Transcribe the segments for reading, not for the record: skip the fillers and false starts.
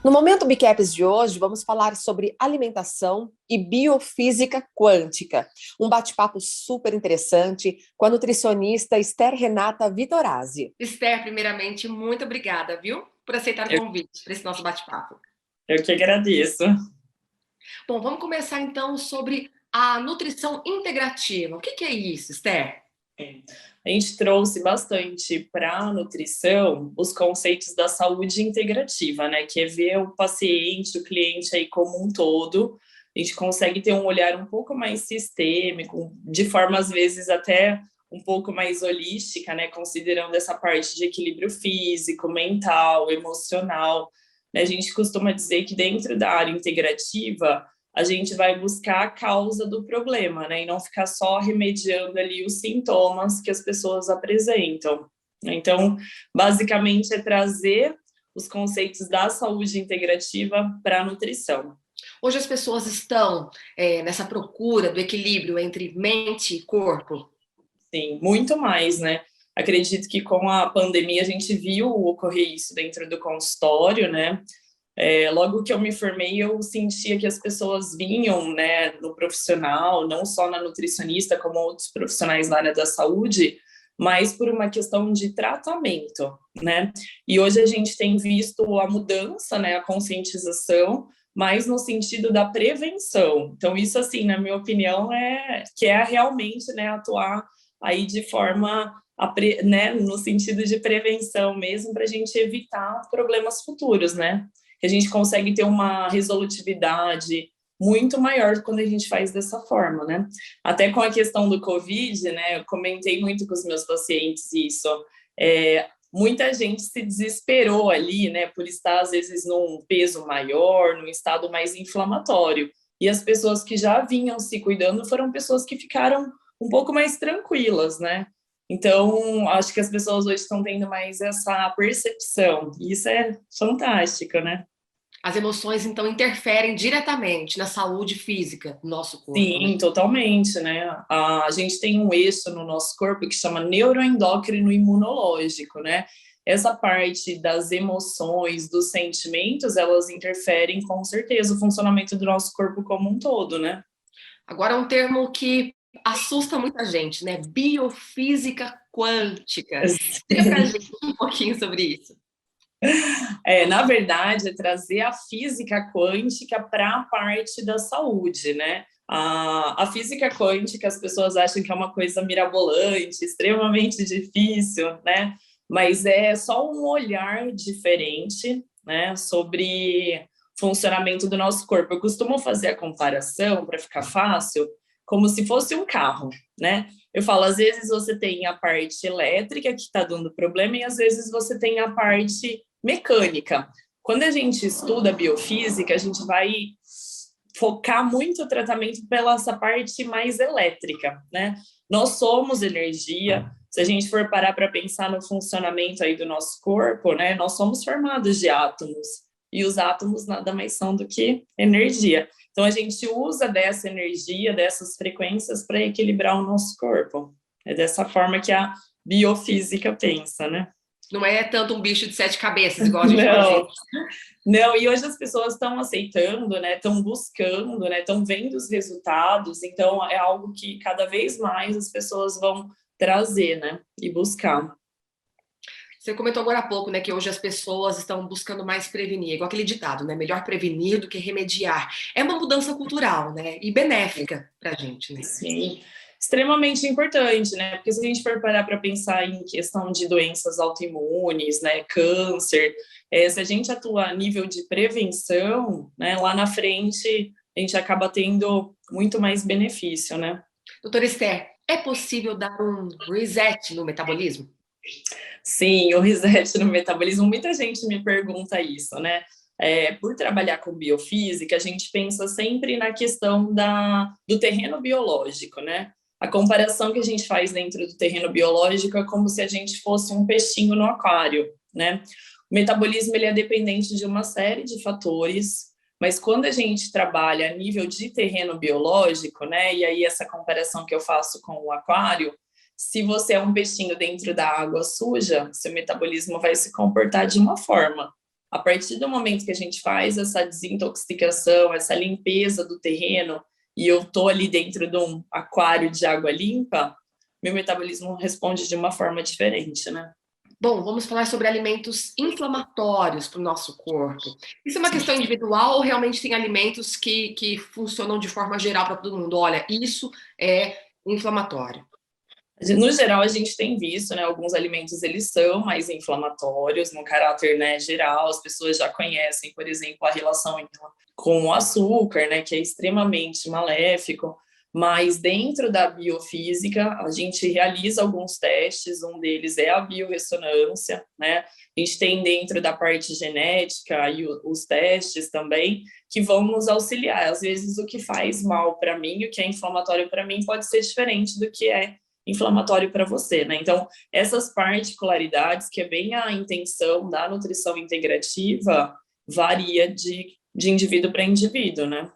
No Momento Bicaps de hoje, vamos falar sobre alimentação e biofísica quântica. Um bate-papo super interessante com a nutricionista Esther Renata Vitorazzi. Esther, primeiramente, muito obrigada, viu, por aceitar o Eu, convite para esse nosso bate-papo. eu que agradeço. Bom, vamos começar então sobre a nutrição integrativa. O que é isso, Esther? A gente trouxe bastante para a nutrição os conceitos da saúde integrativa, né? Que é ver o paciente, o cliente aí como um todo. A gente consegue ter um olhar um pouco mais sistêmico, de forma às vezes até um pouco mais holística, né? Considerando essa parte de equilíbrio físico, mental, emocional. Né? A gente costuma dizer que dentro da área integrativa a gente vai buscar a causa do problema, né? E não ficar só remediando ali os sintomas que as pessoas apresentam. Então, basicamente, é trazer os conceitos da saúde integrativa para a nutrição. Hoje as pessoas estão nessa procura do equilíbrio entre mente e corpo? Sim, muito mais, né? Acredito que com a pandemia a gente viu ocorrer isso dentro do consultório, né? Logo que eu me formei, eu sentia que as pessoas vinham, né, no profissional, não só na nutricionista, como outros profissionais na área da saúde, mas por uma questão de tratamento, né? E hoje a gente tem visto a mudança, né, a conscientização, mas no sentido da prevenção. Então, isso, assim, na minha opinião, que é realmente, né, atuar aí de forma, né, no sentido de prevenção mesmo, para a gente evitar problemas futuros, né? Que a gente consegue ter uma resolutividade muito maior quando a gente faz dessa forma, né? Até com a questão do Covid, né? Eu comentei muito com os meus pacientes isso. Muita gente se desesperou ali, né? Por estar, às vezes, num peso maior, num estado mais inflamatório. E as pessoas que já vinham se cuidando foram pessoas que ficaram um pouco mais tranquilas, né? Então, acho que as pessoas hoje estão tendo mais essa percepção, e isso é fantástico, né? As emoções, então, interferem diretamente na saúde física do nosso corpo, né? Sim, totalmente, né? A gente tem um eixo no nosso corpo que chama neuroendócrino imunológico, né? Essa parte das emoções, dos sentimentos, elas interferem com certeza o funcionamento do nosso corpo como um todo, né? Agora, um termo que assusta muita gente, né? Biofísica quântica. Explica pra gente um pouquinho sobre isso. Na verdade, é trazer a física quântica para a parte da saúde, né? A física quântica, as pessoas acham que é uma coisa mirabolante, extremamente difícil, né? Mas é só um olhar diferente, né, sobre funcionamento do nosso corpo. Eu costumo fazer a comparação, para ficar fácil, como se fosse um carro, né? Eu falo, às vezes você tem a parte elétrica que está dando problema e às vezes você tem a parte mecânica. Quando a gente estuda biofísica, a gente vai focar muito o tratamento pela essa parte mais elétrica, né? Nós somos energia. Se a gente for parar para pensar no funcionamento aí do nosso corpo, né? Nós somos formados de átomos. E os átomos nada mais são do que energia. Então, a gente usa dessa energia, dessas frequências para equilibrar o nosso corpo. É dessa forma que a biofísica pensa, né? Não é tanto um bicho de 7 cabeças, igual a gente imagina. Não, e hoje as pessoas estão aceitando, né? Estão buscando, né? Estão vendo os resultados. Então, é algo que cada vez mais as pessoas vão trazer, né? E buscar. Você comentou agora há pouco, né, que hoje as pessoas estão buscando mais prevenir, igual aquele ditado, né? Melhor prevenir do que remediar. É uma mudança cultural, né? E benéfica para a gente, né? Sim, extremamente importante, né? Porque se a gente for parar para pensar em questão de doenças autoimunes, né? Câncer, se a gente atuar a nível de prevenção, né? Lá na frente a gente acaba tendo muito mais benefício, né? Doutora Esther, é possível dar um reset no metabolismo? Sim, o reset no metabolismo, muita gente me pergunta isso, né? Por trabalhar com biofísica, a gente pensa sempre na questão do terreno biológico, né? A comparação que a gente faz dentro do terreno biológico é como se a gente fosse um peixinho no aquário, né? O metabolismo ele é dependente de uma série de fatores, mas quando a gente trabalha a nível de terreno biológico, né? E aí essa comparação que eu faço com o aquário, se você é um peixinho dentro da água suja, seu metabolismo vai se comportar de uma forma. A partir do momento que a gente faz essa desintoxicação, essa limpeza do terreno, e eu tô ali dentro de um aquário de água limpa, meu metabolismo responde de uma forma diferente, né? Bom, vamos falar sobre alimentos inflamatórios para o nosso corpo. Isso é uma questão individual ou realmente tem alimentos que funcionam de forma geral para todo mundo? Olha, isso é inflamatório. No geral, a gente tem visto, né, alguns alimentos eles são mais inflamatórios no caráter, né, geral. As pessoas já conhecem, por exemplo, a relação com o açúcar, né, que é extremamente maléfico. Mas dentro da biofísica, a gente realiza alguns testes, um deles é a biorressonância, né? A gente tem dentro da parte genética e os testes também, que vão nos auxiliar. Às vezes, o que faz mal para mim, o que é inflamatório para mim, pode ser diferente do que é inflamatório para você, né? Então, essas particularidades, que é bem a intenção da nutrição integrativa, varia de indivíduo para indivíduo, né?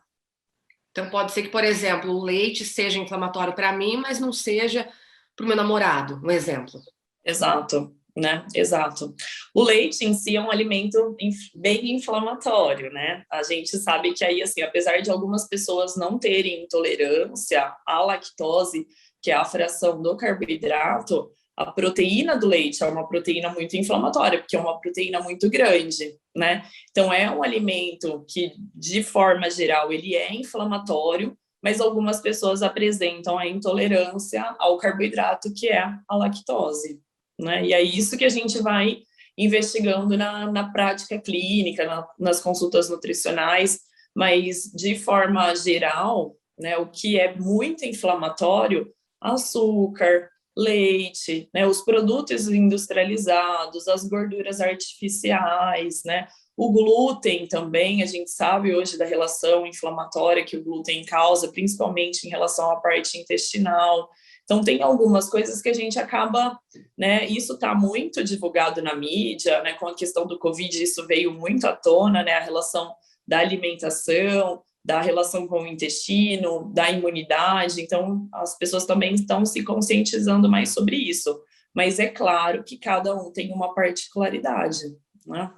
Então, pode ser que, por exemplo, o leite seja inflamatório para mim, mas não seja para o meu namorado, um exemplo. Exato, né? Exato. O leite em si é um alimento bem inflamatório, né? A gente sabe que aí, assim, apesar de algumas pessoas não terem intolerância à lactose, que é a fração do carboidrato, a proteína do leite é uma proteína muito inflamatória, porque é uma proteína muito grande, né? Então, é um alimento que, de forma geral, ele é inflamatório, mas algumas pessoas apresentam a intolerância ao carboidrato, que é a lactose, né? E é isso que a gente vai investigando na prática clínica, nas consultas nutricionais, mas, de forma geral, né, o que é muito inflamatório, açúcar, leite, né, os produtos industrializados, as gorduras artificiais, né, o glúten também, a gente sabe hoje da relação inflamatória que o glúten causa, principalmente em relação à parte intestinal. Então, tem algumas coisas que a gente acaba, né, isso está muito divulgado na mídia, né, com a questão do Covid, isso veio muito à tona, né, a relação da alimentação, da relação com o intestino, da imunidade. Então, as pessoas também estão se conscientizando mais sobre isso. Mas é claro que cada um tem uma particularidade, né?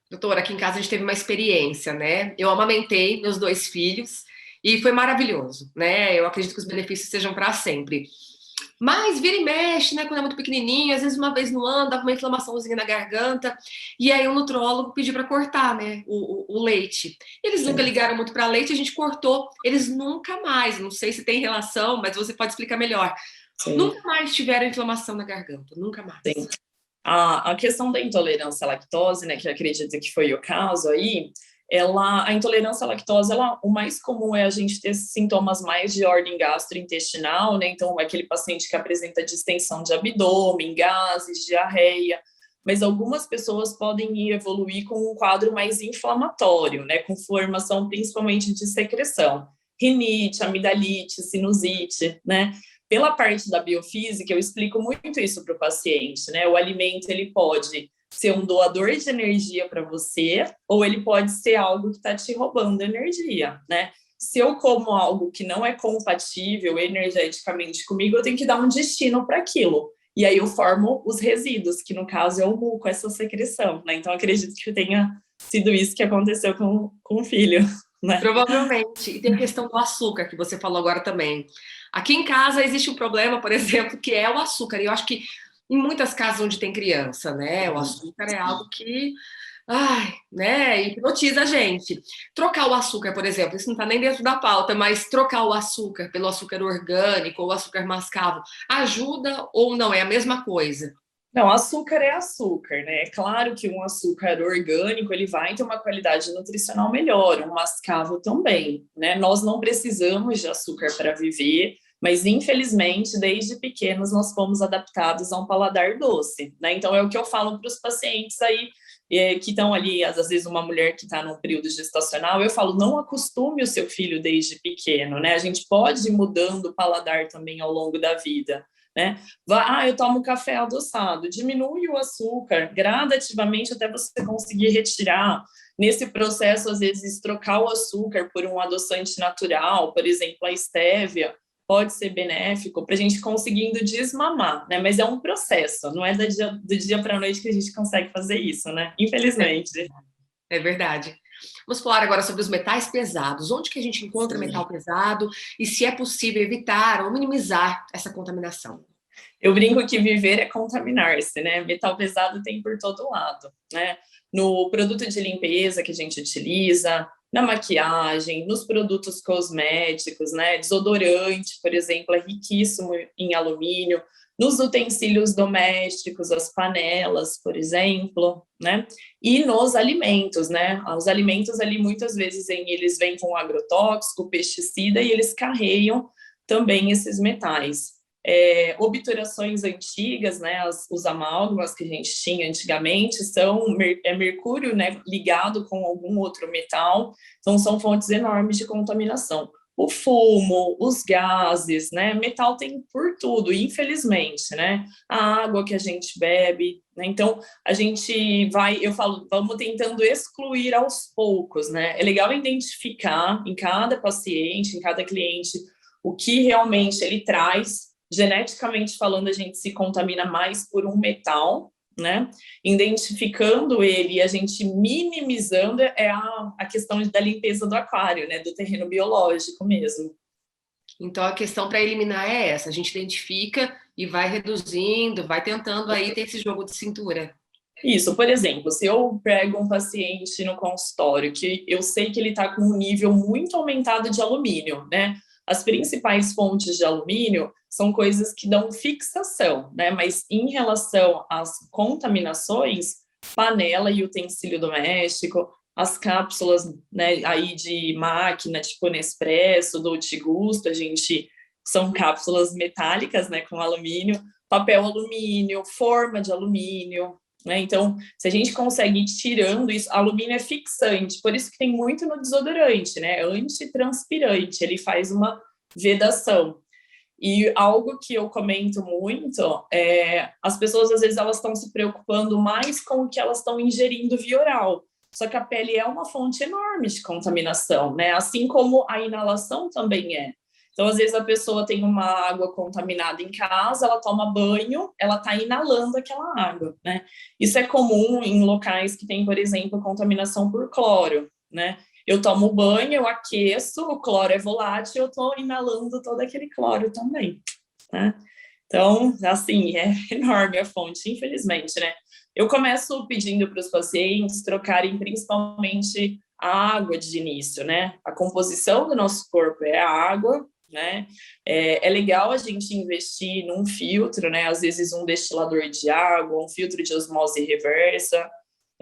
Doutora, aqui em casa a gente teve uma experiência, né? Eu amamentei meus 2 filhos e foi maravilhoso, né? Eu acredito que os benefícios sejam para sempre. Mas vira e mexe, né? Quando é muito pequenininho, às vezes uma vez no ano, dava uma inflamaçãozinha na garganta. E aí o nutrólogo pediu para cortar, né? O leite. Eles nunca ligaram muito para leite, a gente cortou. Eles nunca mais, não sei se tem relação, mas você pode explicar melhor. Sim. Nunca mais tiveram inflamação na garganta, nunca mais. Sim. A questão da intolerância à lactose, né, que eu acredito que foi o caso aí, a intolerância à lactose, o mais comum é a gente ter sintomas mais de ordem gastrointestinal, né? Então, aquele paciente que apresenta distensão de abdômen, gases, diarreia, mas algumas pessoas podem evoluir com um quadro mais inflamatório, né? Com formação principalmente de secreção, rinite, amidalite, sinusite, né? Pela parte da biofísica, eu explico muito isso para o paciente, né? O alimento, ele pode ser um doador de energia para você, ou ele pode ser algo que está te roubando energia, né? Se eu como algo que não é compatível energeticamente comigo, eu tenho que dar um destino para aquilo. E aí eu formo os resíduos, que no caso é o muco, essa secreção, né? Então, acredito que tenha sido isso que aconteceu com o filho, né? Provavelmente. E tem a questão do açúcar, que você falou agora também. Aqui em casa existe um problema, por exemplo, que é o açúcar. E eu acho que em muitas casas onde tem criança, né? O açúcar é algo que, ai, né, hipnotiza a gente. Trocar o açúcar, por exemplo, isso não está nem dentro da pauta, mas trocar o açúcar pelo açúcar orgânico ou açúcar mascavo ajuda ou não? É a mesma coisa? Não, açúcar é açúcar, né? É claro que um açúcar orgânico, ele vai ter uma qualidade nutricional melhor, um mascavo também, né? Nós não precisamos de açúcar para viver, mas infelizmente, desde pequenos, nós fomos adaptados a um paladar doce, né? Então, é o que eu falo para os pacientes aí, que estão ali, às vezes uma mulher que está num período gestacional, eu falo, não acostume o seu filho desde pequeno, né? A gente pode ir mudando o paladar também ao longo da vida, né? Eu tomo café adoçado, diminui o açúcar gradativamente até você conseguir retirar. Nesse processo, às vezes, trocar o açúcar por um adoçante natural, por exemplo, a estévia, pode ser benéfico para a gente conseguindo desmamar, né? Mas é um processo, não é do dia para a noite que a gente consegue fazer isso, né? Infelizmente. É verdade. Vamos falar agora sobre os metais pesados. Onde que a gente encontra metal pesado e se é possível evitar ou minimizar essa contaminação? Eu brinco que viver é contaminar-se, né? Metal pesado tem por todo lado, né? No produto de limpeza que a gente utiliza, na maquiagem, nos produtos cosméticos, né? Desodorante, por exemplo, é riquíssimo em alumínio. Nos utensílios domésticos, as panelas, por exemplo, né? E nos alimentos, né? Os alimentos ali, muitas vezes, eles vêm com agrotóxico, pesticida, e eles carregam também esses metais. Obturações antigas, né, os amálgamas que a gente tinha antigamente são mercúrio, né, ligado com algum outro metal, então são fontes enormes de contaminação. O fumo, os gases, né, metal tem por tudo, infelizmente, né, a água que a gente bebe, né, então a gente eu falo, vamos tentando excluir aos poucos, né, é legal identificar em cada paciente, em cada cliente, o que realmente ele traz. Geneticamente falando, a gente se contamina mais por um metal, né? Identificando ele, a gente minimizando a questão da limpeza do aquário, né? Do terreno biológico mesmo. Então, a questão para eliminar é essa. A gente identifica e vai reduzindo, vai tentando aí ter esse jogo de cintura. Isso, por exemplo, se eu pego um paciente no consultório que eu sei que ele está com um nível muito aumentado de alumínio, né? As principais fontes de alumínio são coisas que dão fixação, né? Mas em relação às contaminações, panela e utensílio doméstico, as cápsulas, né, aí de máquina, tipo Nespresso, Dolce Gusto, são cápsulas metálicas, né, com alumínio, papel alumínio, forma de alumínio, né? Então, se a gente consegue ir tirando isso, alumínio é fixante, por isso que tem muito no desodorante, né? Antitranspirante, ele faz uma vedação. E algo que eu comento muito as pessoas às vezes elas estão se preocupando mais com o que elas estão ingerindo via oral. Só que a pele é uma fonte enorme de contaminação, né? Assim como a inalação também é. Então, às vezes, a pessoa tem uma água contaminada em casa, ela toma banho, ela está inalando aquela água, né? Isso é comum em locais que tem, por exemplo, contaminação por cloro, né? Eu tomo banho, eu aqueço, o cloro é volátil, eu estou inalando todo aquele cloro também, né? Então, assim, é enorme a fonte, infelizmente, né? Eu começo pedindo para os pacientes trocarem principalmente a água de início, né? A composição do nosso corpo é a água, né? É legal a gente investir num filtro, né? Às vezes um destilador de água, um filtro de osmose reversa.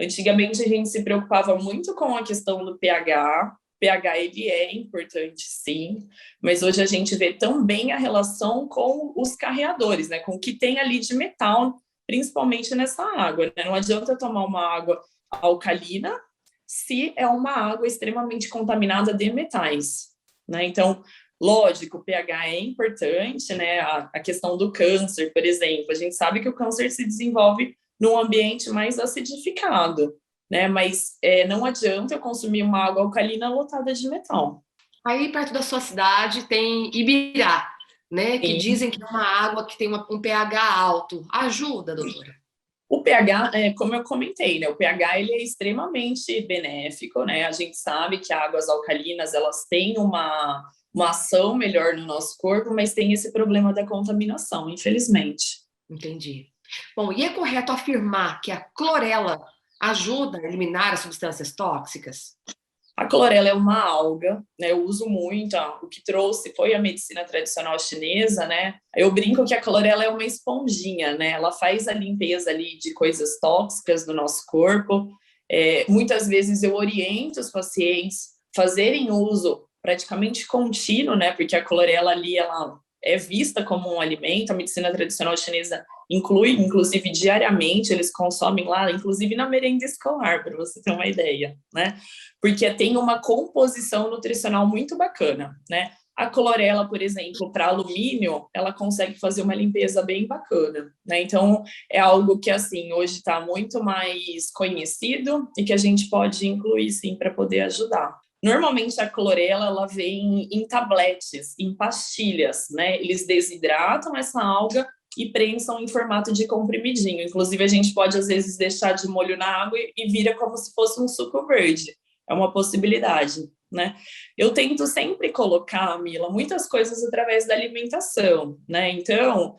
Antigamente a gente se preocupava muito com a questão do pH. pH ele é importante, sim, mas hoje a gente vê também a relação com os carreadores, né? Com o que tem ali de metal, principalmente nessa água, né? Não adianta tomar uma água alcalina se é uma água extremamente contaminada de metais, né? Então, lógico, o pH é importante, né? A questão do câncer, por exemplo, a gente sabe que o câncer se desenvolve num ambiente mais acidificado, né? Mas não adianta eu consumir uma água alcalina lotada de metal. Aí, perto da sua cidade, tem Ibirá, né? Que dizem que é uma água que tem um pH alto. Ajuda, doutora? O pH, como eu comentei, né? O pH ele é extremamente benéfico, né? A gente sabe que águas alcalinas elas têm uma ação melhor no nosso corpo, mas tem esse problema da contaminação, infelizmente. Entendi. Bom, e é correto afirmar que a clorela ajuda a eliminar as substâncias tóxicas? A clorela é uma alga, né? Eu uso muito, o que trouxe foi a medicina tradicional chinesa, né? Eu brinco que a clorela é uma esponjinha, né? Ela faz a limpeza ali de coisas tóxicas do nosso corpo. Muitas vezes eu oriento os pacientes fazerem uso praticamente contínuo, né? Porque a clorela ali, ela é vista como um alimento, a medicina tradicional chinesa inclui, inclusive diariamente, eles consomem lá, inclusive na merenda escolar, para você ter uma ideia, né? Porque tem uma composição nutricional muito bacana, né? A clorela, por exemplo, para alumínio, ela consegue fazer uma limpeza bem bacana, né? Então, é algo que, assim, hoje está muito mais conhecido e que a gente pode incluir, sim, para poder ajudar. Normalmente a clorela, ela vem em tabletes, em pastilhas, né? Eles desidratam essa alga e prensam em formato de comprimidinho. Inclusive, a gente pode, às vezes, deixar de molho na água e vira como se fosse um suco verde. É uma possibilidade, né? Eu tento sempre colocar, Mila, muitas coisas através da alimentação, né? Então,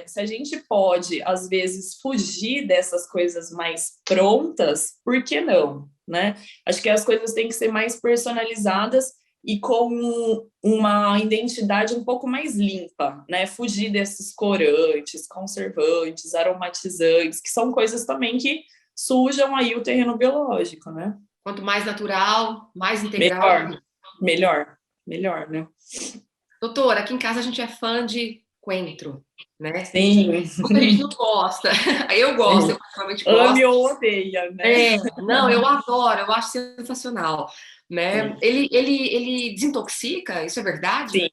se a gente pode, às vezes, fugir dessas coisas mais prontas, por que não, né? Acho que as coisas têm que ser mais personalizadas e com uma identidade um pouco mais limpa, né? Fugir desses corantes, conservantes, aromatizantes, que são coisas também que sujam aí o terreno biológico, né? Quanto mais natural, mais integral. Melhor, né? Doutora, aqui em casa a gente é fã de coentro, né? Sim. Muita gente não gosta. Eu gosto, eu particularmente gosto. Ame ou odeia, né? Não, eu adoro, eu acho sensacional, né? Ele desintoxica, isso é verdade? Sim,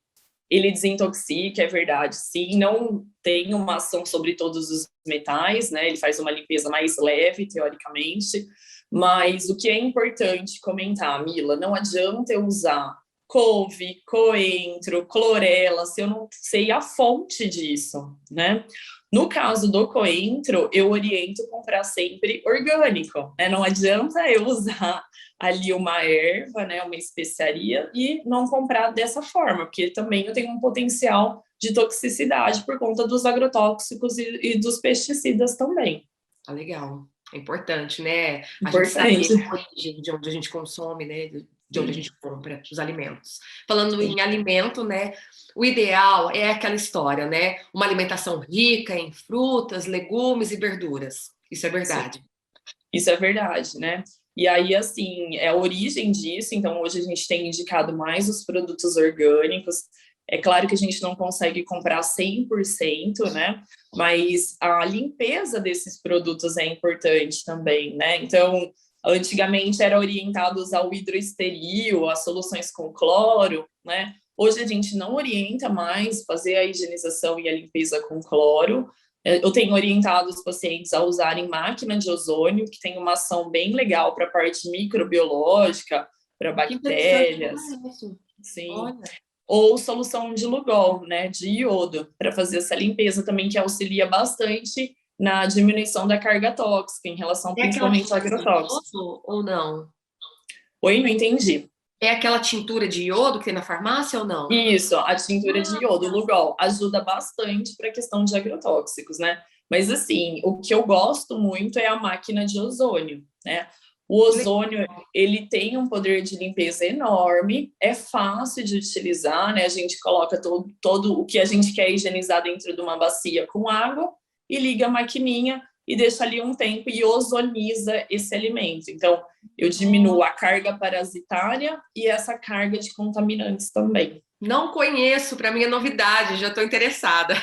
ele desintoxica, é verdade. Sim, não tem uma ação sobre todos os metais, né? Ele faz uma limpeza mais leve, teoricamente. Mas o que é importante comentar, Mila, não adianta eu usar couve, coentro, clorela, se eu não sei a fonte disso, né? No caso do coentro, eu oriento comprar sempre orgânico, né? Não adianta eu usar ali uma erva, né, uma especiaria e não comprar dessa forma, porque também eu tenho um potencial de toxicidade por conta dos agrotóxicos e dos pesticidas também. Tá legal. É importante, né? A gente Importante. saber a origem de onde a gente consome, né? De onde a gente compra os alimentos. Falando em alimento, né? O ideal é aquela história, né? Uma alimentação rica em frutas, legumes e verduras. Isso é verdade. Sim. Isso é verdade, né? E aí, assim, é a origem disso. Então, hoje a gente tem indicado mais os produtos orgânicos. É claro que a gente não consegue comprar 100%, né? Mas a limpeza desses produtos é importante também, né? Então, antigamente era orientado a usar o hidroesteril, as soluções com cloro, né? Hoje a gente não orienta mais fazer a higienização e a limpeza com cloro. Eu tenho orientado os pacientes a usarem máquina de ozônio, que tem uma ação bem legal para a parte microbiológica, para bactérias. Sim. Olha. Ou solução de Lugol, né, de iodo, para fazer essa limpeza também, que auxilia bastante na diminuição da carga tóxica, em relação principalmente ao agrotóxico. Ou não? Oi, não entendi. É aquela tintura de iodo que tem na farmácia ou não? Isso, a tintura de iodo, Lugol, ajuda bastante para a questão de agrotóxicos, né? Mas, assim, o que eu gosto muito é a máquina de ozônio, né? O ozônio, ele tem um poder de limpeza enorme, é fácil de utilizar, né? A gente coloca todo o que a gente quer higienizar dentro de uma bacia com água e liga a maquininha e deixa ali um tempo e ozoniza esse alimento. Então, eu diminuo a carga parasitária e essa carga de contaminantes também. Não conheço, para mim é novidade, já estou interessada.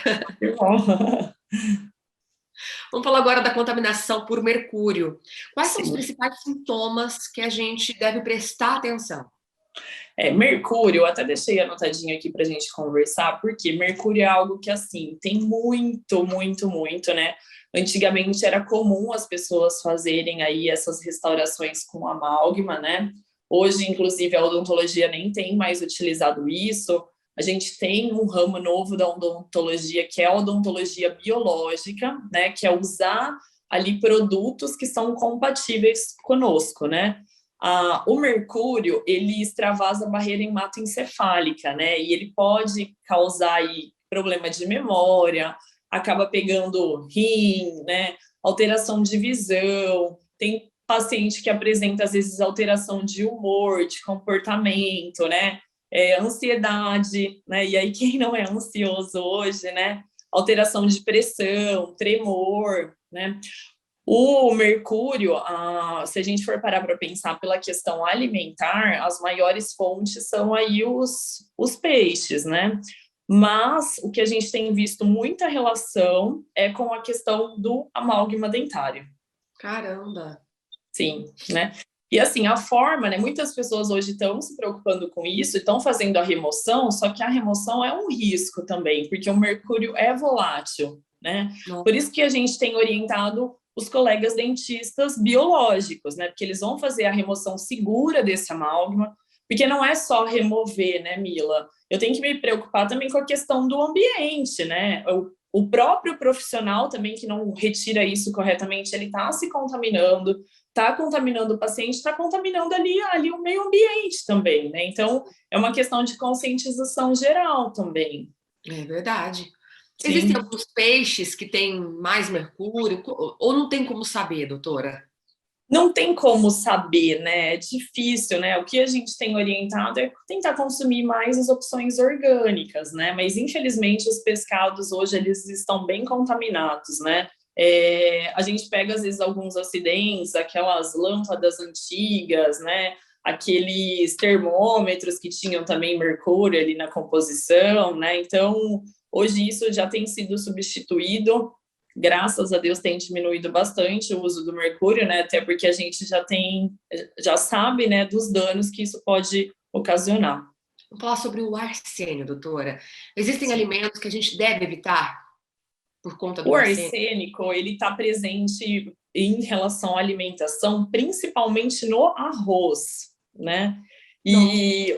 Vamos falar agora da contaminação por mercúrio. Quais são os principais sintomas que a gente deve prestar atenção? Mercúrio, eu até deixei anotadinho aqui para a gente conversar, porque mercúrio é algo que, assim, tem muito, né? Antigamente era comum as pessoas fazerem aí essas restaurações com amálgama, né? Hoje, inclusive, a odontologia nem tem mais utilizado isso. A gente tem um ramo novo da odontologia, que é a odontologia biológica, né? Que é usar ali produtos que são compatíveis conosco, né? O mercúrio, ele extravasa a barreira hematoencefálica, né? E ele pode causar aí problema de memória, acaba pegando rim, né? Alteração de visão, tem paciente que apresenta, às vezes, alteração de humor, de comportamento, né? Ansiedade, né? E aí, quem não é ansioso hoje, né? Alteração de pressão, tremor, né? O mercúrio, se a gente for parar para pensar pela questão alimentar, as maiores fontes são aí os peixes, né? Mas o que a gente tem visto muita relação é com a questão do amálgama dentário. Caramba! Sim, né? E assim, a forma, né? Muitas pessoas hoje estão se preocupando com isso, estão fazendo a remoção, só que a remoção é um risco também, porque o mercúrio é volátil, né? Por isso que a gente tem orientado os colegas dentistas biológicos, né? Porque eles vão fazer a remoção segura desse amálgama, porque não é só remover, né, Mila? Eu tenho que me preocupar também com a questão do ambiente, né? O próprio profissional também que não retira isso corretamente, ele está se contaminando, está contaminando o paciente, está contaminando ali o meio ambiente também, né? Então, é uma questão de conscientização geral também. É verdade. Sim. Existem alguns peixes que têm mais mercúrio, ou não tem como saber, doutora? Não tem como saber, né? É difícil, né? O que a gente tem orientado é tentar consumir mais as opções orgânicas, né? Mas, infelizmente, os pescados hoje, eles estão bem contaminados, né? A gente pega, às vezes, alguns acidentes, aquelas lâmpadas antigas, né? Aqueles termômetros que tinham também mercúrio ali na composição, né? Então, hoje isso já tem sido substituído. Graças a Deus tem diminuído bastante o uso do mercúrio, né? Até porque a gente já sabe, né, dos danos que isso pode ocasionar. Vamos falar sobre o arsênio, doutora. Existem alimentos que a gente deve evitar por conta do arsênio? O arsênico, ele está presente em relação à alimentação, principalmente no arroz, né? E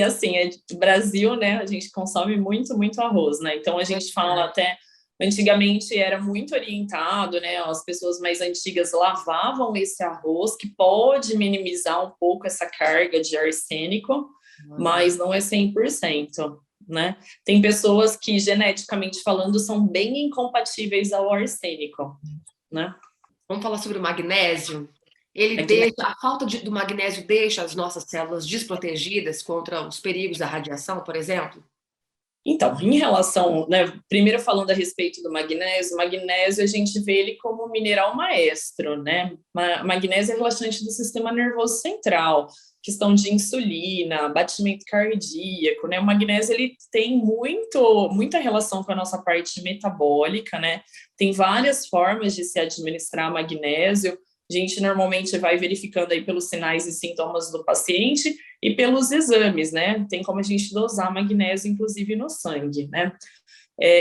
assim, Brasil, né? A gente consome muito, muito arroz, né? Então a gente fala até. Antigamente era muito orientado, né? As pessoas mais antigas lavavam esse arroz, que pode minimizar um pouco essa carga de arsênico, mas não é 100%, né? Tem pessoas que, geneticamente falando, são bem incompatíveis ao arsênico, né? Vamos falar sobre o magnésio? A falta do magnésio deixa as nossas células desprotegidas contra os perigos da radiação, por exemplo? Então, em relação, né, primeiro falando a respeito do magnésio a gente vê ele como um mineral maestro, né? Magnésio é relaxante do sistema nervoso central, questão de insulina, batimento cardíaco, né? O magnésio, ele tem muita relação com a nossa parte metabólica, né? Tem várias formas de se administrar magnésio. A gente normalmente vai verificando aí pelos sinais e sintomas do paciente e pelos exames, né? Tem como a gente dosar magnésio, inclusive, no sangue, né?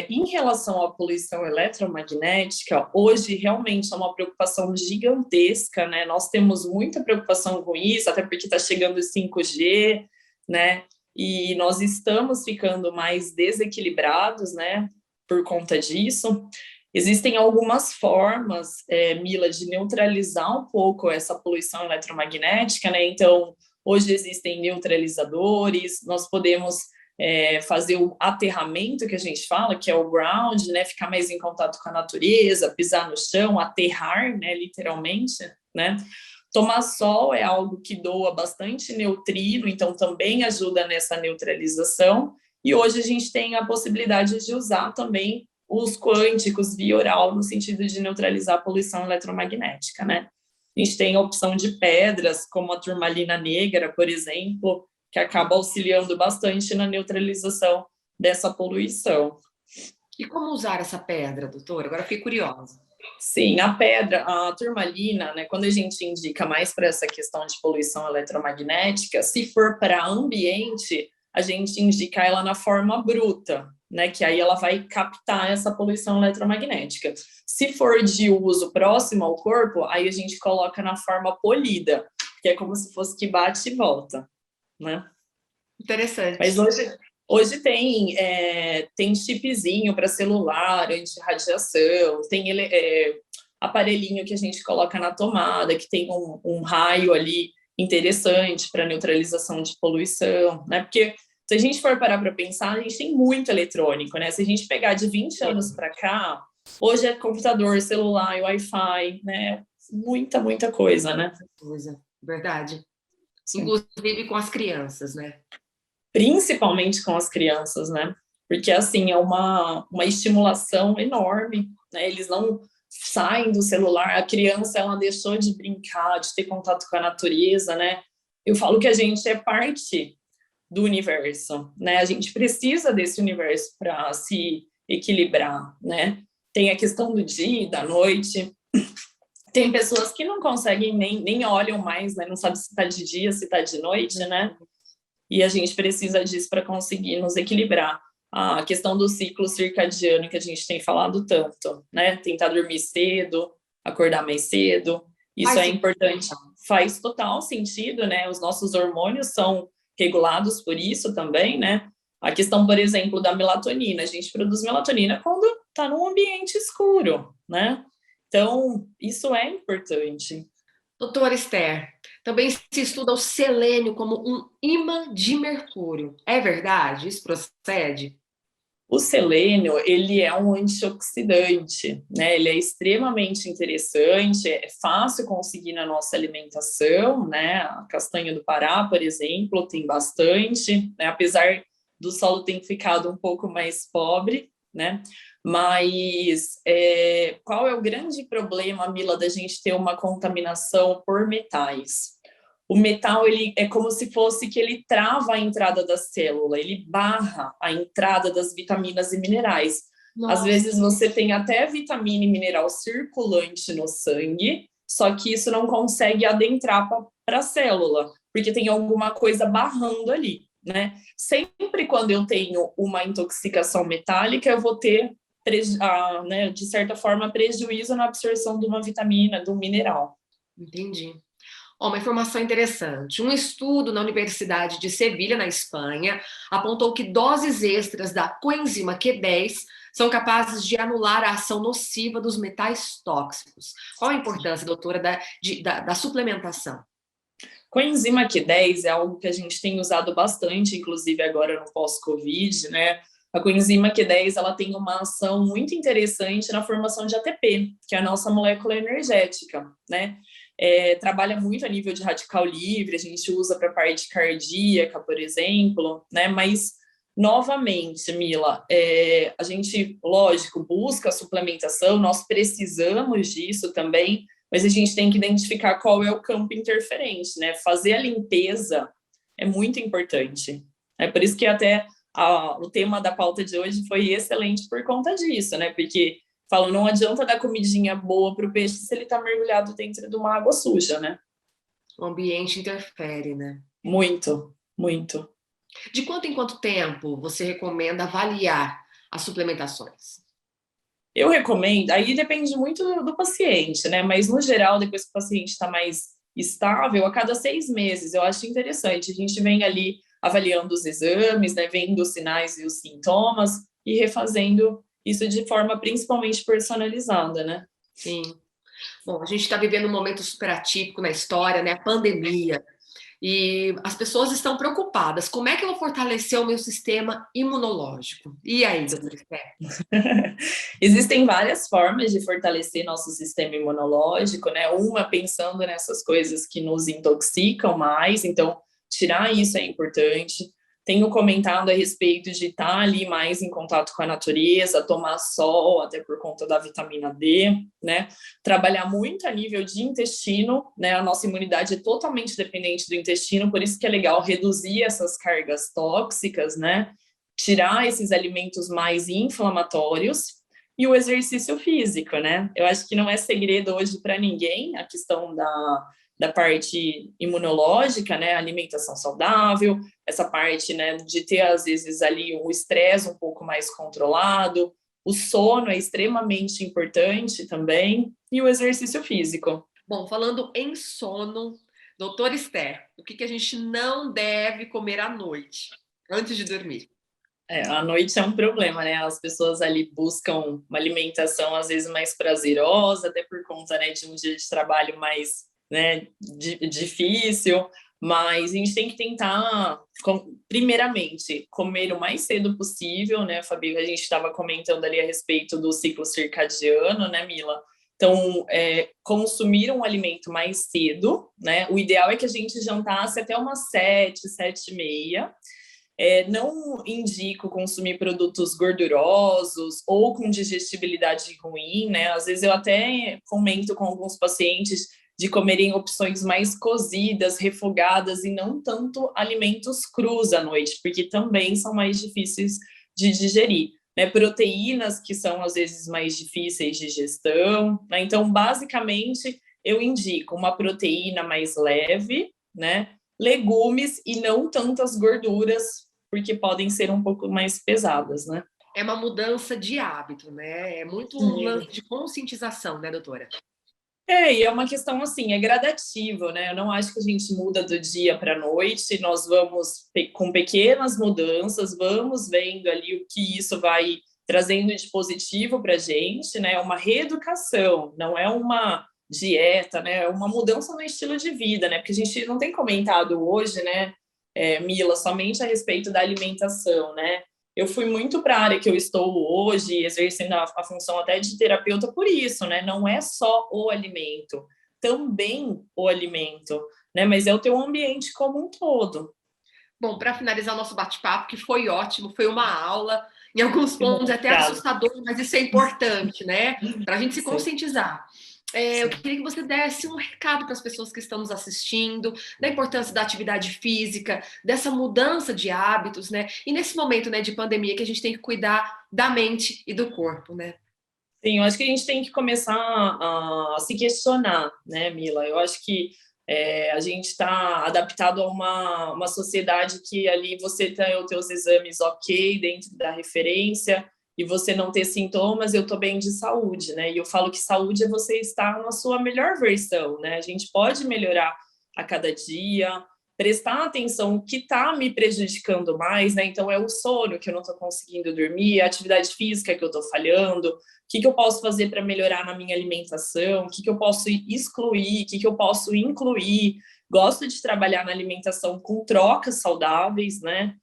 Em relação à poluição eletromagnética, hoje realmente é uma preocupação gigantesca, né? Nós temos muita preocupação com isso, até porque está chegando o 5G, né? E nós estamos ficando mais desequilibrados, né? Por conta disso. Existem algumas formas, Mila, de neutralizar um pouco essa poluição eletromagnética, né? Então, hoje existem neutralizadores, nós podemos fazer o aterramento, que a gente fala, que é o ground, né? Ficar mais em contato com a natureza, pisar no chão, aterrar, né? Literalmente, né? Tomar sol é algo que doa bastante neutrino, então também ajuda nessa neutralização. E hoje a gente tem a possibilidade de usar também os quânticos via oral, no sentido de neutralizar a poluição eletromagnética, né? A gente tem a opção de pedras, como a turmalina negra, por exemplo, que acaba auxiliando bastante na neutralização dessa poluição. E como usar essa pedra, doutora? Agora fiquei curiosa. Sim, a pedra, a turmalina, né, quando a gente indica mais para essa questão de poluição eletromagnética, se for para ambiente, a gente indica ela na forma bruta, né, que aí ela vai captar essa poluição eletromagnética. Se for de uso próximo ao corpo, aí a gente coloca na forma polida, que é como se fosse que bate e volta, né? Interessante. Mas hoje tem chipzinho para celular, anti-radiação, tem aparelhinho que a gente coloca na tomada, que tem um raio ali interessante para neutralização de poluição, né? Porque se a gente for parar para pensar, a gente tem muito eletrônico, né? Se a gente pegar de 20 anos para cá, hoje é computador, celular, Wi-Fi, né? Muita coisa, né? Coisa, verdade. Sim. Inclusive com as crianças, né? Principalmente com as crianças, né? Porque, assim, é uma estimulação enorme, né? Eles não saem do celular, a criança, ela deixou de brincar, de ter contato com a natureza, né? Eu falo que a gente é parte do universo, né? A gente precisa desse universo para se equilibrar, né? Tem a questão do dia e da noite. Tem pessoas que não conseguem, nem olham mais, né? Não sabe se está de dia, se está de noite, né? E a gente precisa disso para conseguir nos equilibrar. a questão do ciclo circadiano que a gente tem falado tanto, né? Tentar dormir cedo, acordar mais cedo, isso é importante. Faz total sentido, né? Os nossos hormônios são regulados por isso também, né? A questão, por exemplo, da melatonina. A gente produz melatonina quando está num ambiente escuro, né? Então, isso é importante. Doutora Esther, também se estuda o selênio como um ímã de Mercúrio. É verdade? Isso procede? O selênio, ele é um antioxidante, né? Ele é extremamente interessante, é fácil conseguir na nossa alimentação, né? A castanha do Pará, por exemplo, tem bastante, né? Apesar do solo ter ficado um pouco mais pobre, né? Mas qual é o grande problema, Mila, da gente ter uma contaminação por metais? O metal, ele é como se fosse que ele trava a entrada da célula, ele barra a entrada das vitaminas e minerais. Nossa. Às vezes você tem até vitamina e mineral circulante no sangue, só que isso não consegue adentrar para a célula, porque tem alguma coisa barrando ali, né? Sempre quando eu tenho uma intoxicação metálica, eu vou ter, né, de certa forma, prejuízo na absorção de uma vitamina, de um mineral. Entendi. Uma informação interessante. Um estudo na Universidade de Sevilha, na Espanha, apontou que doses extras da coenzima Q10 são capazes de anular a ação nociva dos metais tóxicos. Qual a importância, doutora, da suplementação? Coenzima Q10 é algo que a gente tem usado bastante, inclusive agora no pós-Covid, né? A coenzima Q10 ela tem uma ação muito interessante na formação de ATP, que é a nossa molécula energética, né? Trabalha muito a nível de radical livre, a gente usa para a parte cardíaca, por exemplo, né? Mas, novamente, Mila, a gente, lógico, busca a suplementação, nós precisamos disso também, mas a gente tem que identificar qual é o campo interferente, né? Fazer a limpeza é muito importante. É por isso que até o tema da pauta de hoje foi excelente por conta disso, né? Porque falam, não adianta dar comidinha boa para o peixe se ele está mergulhado dentro de uma água suja, né? O ambiente interfere, né? Muito, muito. De quanto em quanto tempo você recomenda avaliar as suplementações? Eu recomendo, aí depende muito do paciente, né? Mas, no geral, depois que o paciente está mais estável, a cada 6 meses, eu acho interessante. A gente vem ali avaliando os exames, né? Vendo os sinais e os sintomas e refazendo isso de forma principalmente personalizada, né? Sim. Bom, a gente está vivendo um momento super atípico na história, né? A pandemia. E as pessoas estão preocupadas. Como é que eu vou fortalecer o meu sistema imunológico? E aí, doutora Esther? Existem várias formas de fortalecer nosso sistema imunológico, né? Uma pensando nessas coisas que nos intoxicam mais, então tirar isso é importante. Tenho comentado a respeito de estar ali mais em contato com a natureza, tomar sol, até por conta da vitamina D, né? Trabalhar muito a nível de intestino, né? A nossa imunidade é totalmente dependente do intestino, por isso que é legal reduzir essas cargas tóxicas, né? Tirar esses alimentos mais inflamatórios e o exercício físico, né? Eu acho que não é segredo hoje para ninguém a questão da parte imunológica, né, alimentação saudável, essa parte, né, de ter às vezes ali o estresse um pouco mais controlado, o sono é extremamente importante também, e o exercício físico. Bom, falando em sono, doutora Esther, o que a gente não deve comer à noite, antes de dormir? A noite é um problema, né? As pessoas ali buscam uma alimentação às vezes mais prazerosa, até por conta, né, de um dia de trabalho mais, né, difícil, mas a gente tem que tentar, primeiramente, comer o mais cedo possível, né, Fabi? A gente estava comentando ali a respeito do ciclo circadiano, né, Mila? Então, consumir um alimento mais cedo, né? O ideal é que a gente jantasse até umas 7, 7h30. Não indico consumir produtos gordurosos ou com digestibilidade ruim, né? Às vezes eu até comento com alguns pacientes de comerem opções mais cozidas, refogadas e não tanto alimentos crus à noite, porque também são mais difíceis de digerir, né? Proteínas que são às vezes mais difíceis de digestão, né? Então, basicamente, eu indico uma proteína mais leve, né? Legumes e não tantas gorduras, porque podem ser um pouco mais pesadas, né? É uma mudança de hábito, né? É muito um lance de conscientização, né, doutora? E é uma questão assim, é gradativo, né? Eu não acho que a gente muda do dia para a noite, nós vamos com pequenas mudanças, vamos vendo ali o que isso vai trazendo de positivo para a gente, né? É uma reeducação, não é uma dieta, né? É uma mudança no estilo de vida, né? Porque a gente não tem comentado hoje, né, Mila, somente a respeito da alimentação, né? Eu fui muito para a área que eu estou hoje, exercendo a função até de terapeuta por isso, né? Não é só o alimento, também o alimento, né? Mas é o teu ambiente como um todo. Bom, para finalizar o nosso bate-papo, que foi ótimo, foi uma aula, em alguns pontos até assustador, mas isso é importante, né? Para a gente se conscientizar. Eu queria que você desse um recado para as pessoas que estão nos assistindo, da importância da atividade física, dessa mudança de hábitos, né? E nesse momento, né, de pandemia, que a gente tem que cuidar da mente e do corpo, né? Sim, eu acho que a gente tem que começar a se questionar, né, Mila? Eu acho que a gente está adaptado a uma sociedade que ali você tem os teus exames ok, dentro da referência, e você não ter sintomas, eu estou bem de saúde, né? E eu falo que saúde é você estar na sua melhor versão, né? A gente pode melhorar a cada dia, prestar atenção o que está me prejudicando mais, né? Então, é o sono que eu não estou conseguindo dormir, a atividade física que eu estou falhando, o que eu posso fazer para melhorar na minha alimentação, o que eu posso excluir, o que eu posso incluir. Gosto de trabalhar na alimentação com trocas saudáveis, né?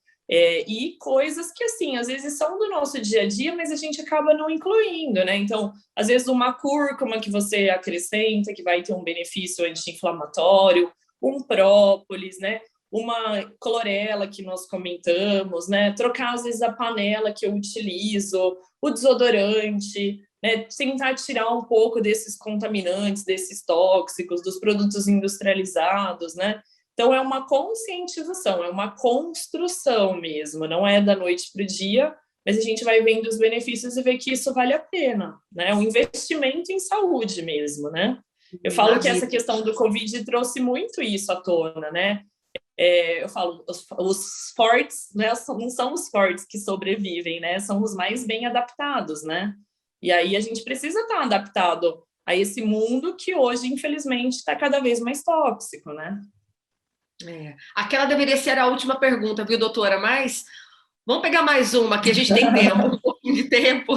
E coisas que, assim, às vezes são do nosso dia a dia, mas a gente acaba não incluindo, né? Então, às vezes uma cúrcuma que você acrescenta, que vai ter um benefício anti-inflamatório, um própolis, né? Uma clorela que nós comentamos, né? Trocar, às vezes, a panela que eu utilizo, o desodorante, né? Tentar tirar um pouco desses contaminantes, desses tóxicos, dos produtos industrializados, né? Então, é uma conscientização, é uma construção mesmo, não é da noite para o dia, mas a gente vai vendo os benefícios e vê que isso vale a pena, né? É um investimento em saúde mesmo, né? Eu falo que essa questão do Covid trouxe muito isso à tona, né? Eu falo, os fortes, né, não são os fortes que sobrevivem, né? São os mais bem adaptados, né? E aí a gente precisa estar adaptado a esse mundo que hoje, infelizmente, está cada vez mais tóxico, né? Aquela deveria ser a última pergunta, viu, doutora? Mas vamos pegar mais uma, que a gente tem tempo, um pouquinho de tempo.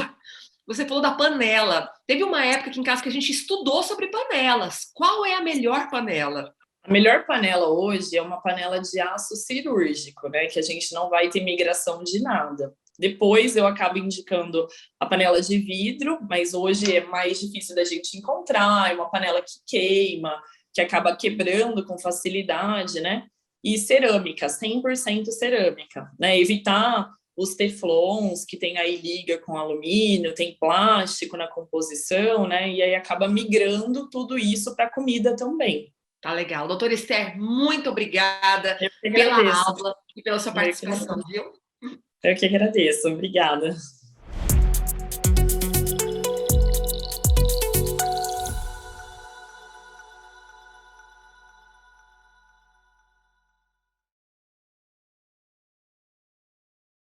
Você falou da panela. Teve uma época aqui em casa que a gente estudou sobre panelas. Qual é a melhor panela? A melhor panela hoje é uma panela de aço cirúrgico, né? Que a gente não vai ter migração de nada. Depois eu acabo indicando a panela de vidro, mas hoje é mais difícil da gente encontrar, é uma panela que queima, que acaba quebrando com facilidade, né? E cerâmica, 100% cerâmica, né? Evitar os teflons, que tem aí liga com alumínio, tem plástico na composição, né? E aí acaba migrando tudo isso para a comida também. Tá legal. Doutora Esther, muito obrigada pela aula e pela sua participação, viu? Eu que agradeço. Obrigada.